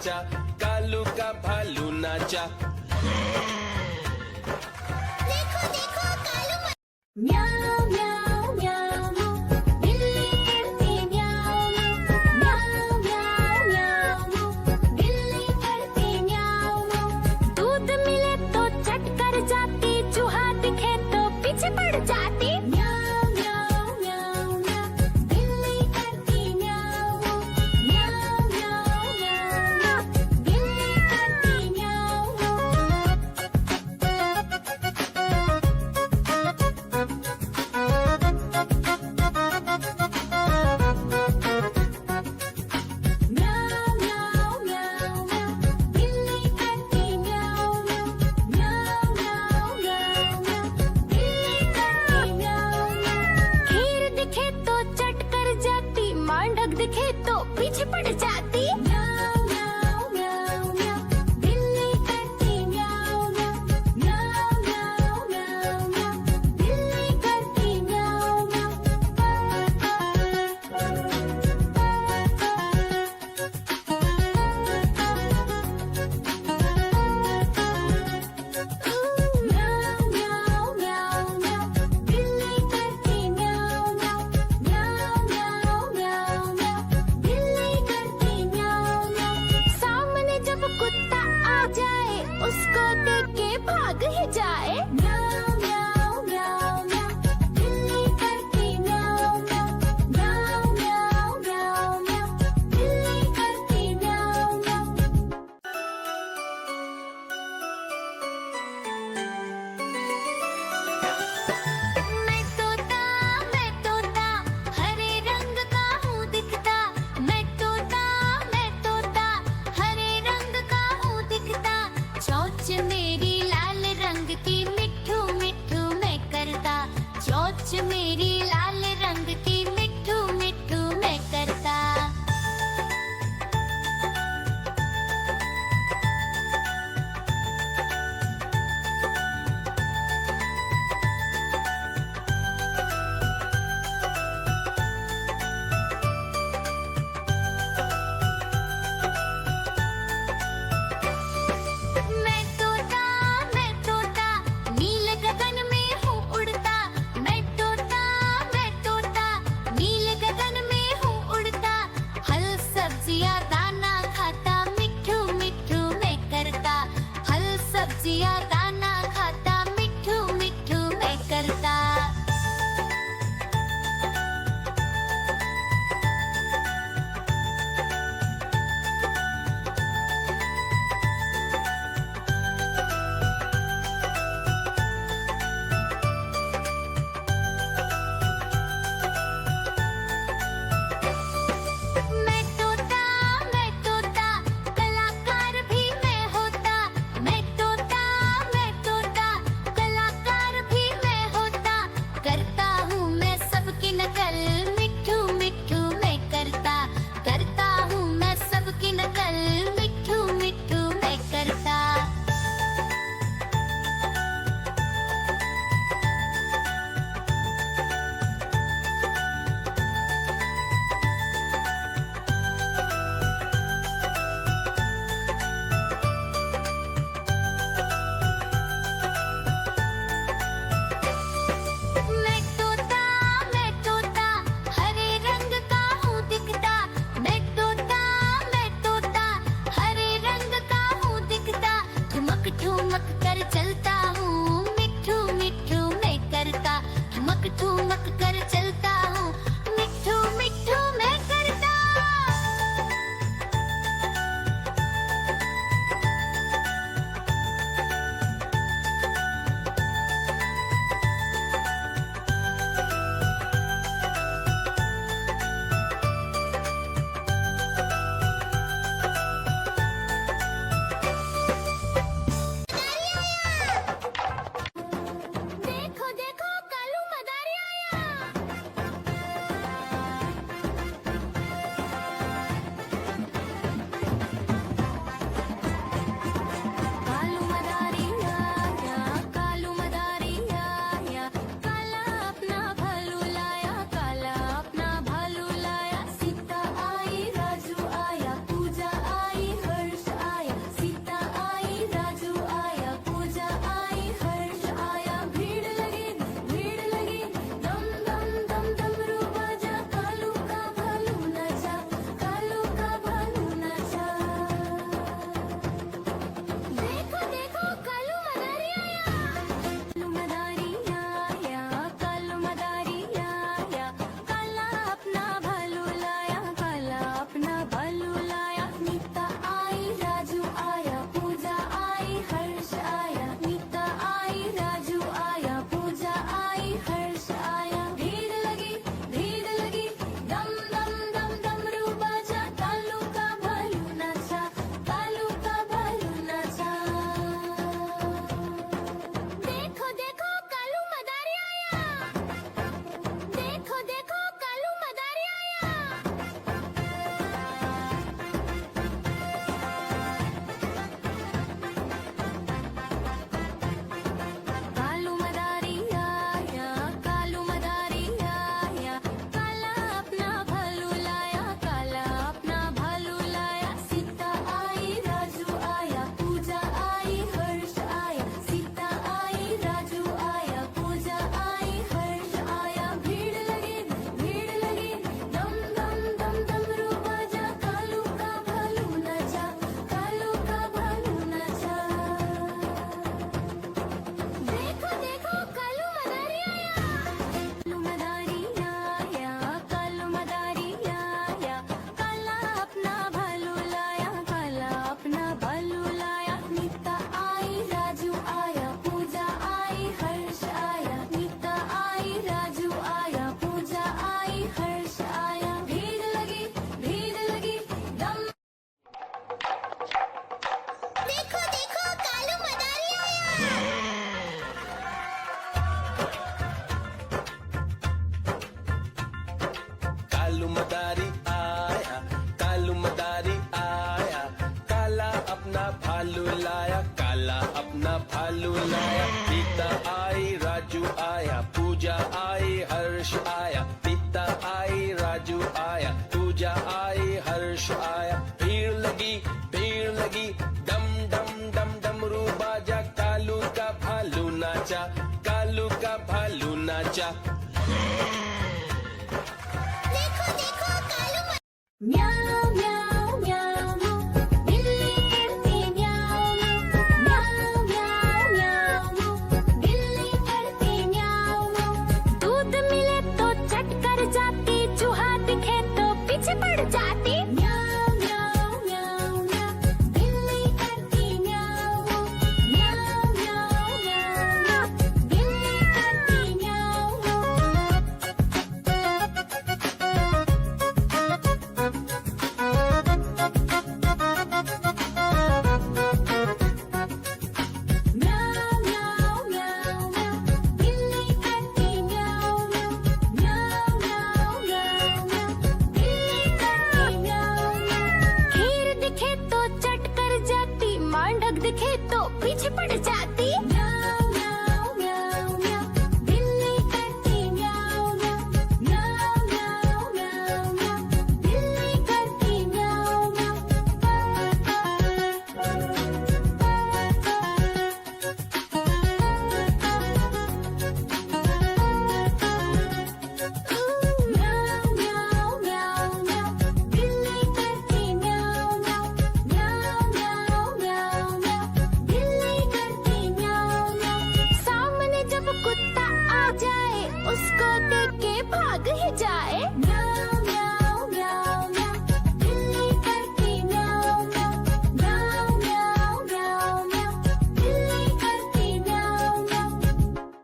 नाचा, कालू का भालू नाचा। देखो देखो कालू म्याऊ म्याऊ म्याऊ बिल्ली करती म्याऊ म्याऊ म्याऊ म्याऊ बिल्ली करती म्याऊ। दूध मिले तो चट कर जाती, चूहा दिखे तो पीछे पड़ जाती। म्याऊ म्याऊ म्याऊ म्याऊ बिल्ली करती म्याऊ म्याऊ म्याऊ म्याऊ बिल्ली करती म्याऊ। म्याऊ म्याऊ म्याऊ म्याऊ बिल्ली करती म्याऊ म्याऊ म्याऊ म्याऊ म्याऊ बिल्ली करती म्याऊ। खीर दिखे तो चट कर जाती, मांडक दिखे तो पीछे पड़ जाती। म्याऊ म्याऊ म्याऊ म्याऊ बिल्ली करती म्याऊ म्याऊ म्याऊ म्याऊ म्याऊ बिल्ली करती म्याऊ म्याऊ। म्याऊ म्याऊ म्याऊ म्याऊ बिल्ली करती म्याऊ म्याऊ म्याऊ म्याऊ म्याऊ बिल्ली करती म्याऊ म्याऊ। सामने जब कुत्ता आ जाए, उसको देख के भाग ही जाए। म्याऊ म्याऊ म्याऊ म्याऊ बिल्ली करती म्याऊ म्याऊ म्याऊ म्याऊ म्याऊ बिल्ली करती म्याऊ म्याऊ। मैं तोता हरे रंग का हूँ दिखता। मैं तोता हरे रंग का हूँ दिखता। चोंच मेरी लाल रंग की, मिट्ठू मिट्ठू मैं करता। चोंच मेरी लाल रंग की, मिट्ठू मिट्ठू मैं करता। मैं तोता भालू लाया, काला अपना भालू लाया। सीता आई, राजू आया, पूजा आई, हर्ष आया। सीता आई, राजू आया, पूजा आई, हर्ष आया। भीड़ लगी, डम डम डम डमरू बाजा। कालू का भालू नाचा, कालू का भालू नाचा। म्याऊ म्याऊ म्याऊ म्याऊ, बिल्ली करती म्याऊ म्याऊ म्याऊ म्याऊ म्याऊ, बिल्ली करती म्याऊ म्याऊ। दूध मिले तो चट कर जाती, चूहा दिखे तो पीछे पड़ जाती। म्याऊ म्याऊ म्याऊ म्याऊ, बिल्ली करती म्याऊ म्याऊ म्याऊ म्याऊ म्याऊ, बिल्ली करती म्याऊ म्याऊ म्याऊ म्याऊ म्याऊ, बिल्ली करती म्याऊ म्याऊ म्याऊ म्याऊ म्याऊ, बिल्ली करती म्याऊ म्याऊ। खीर दिखे तो चट कर जाती, मांडक दिखे तो पीछे पड़ जाती।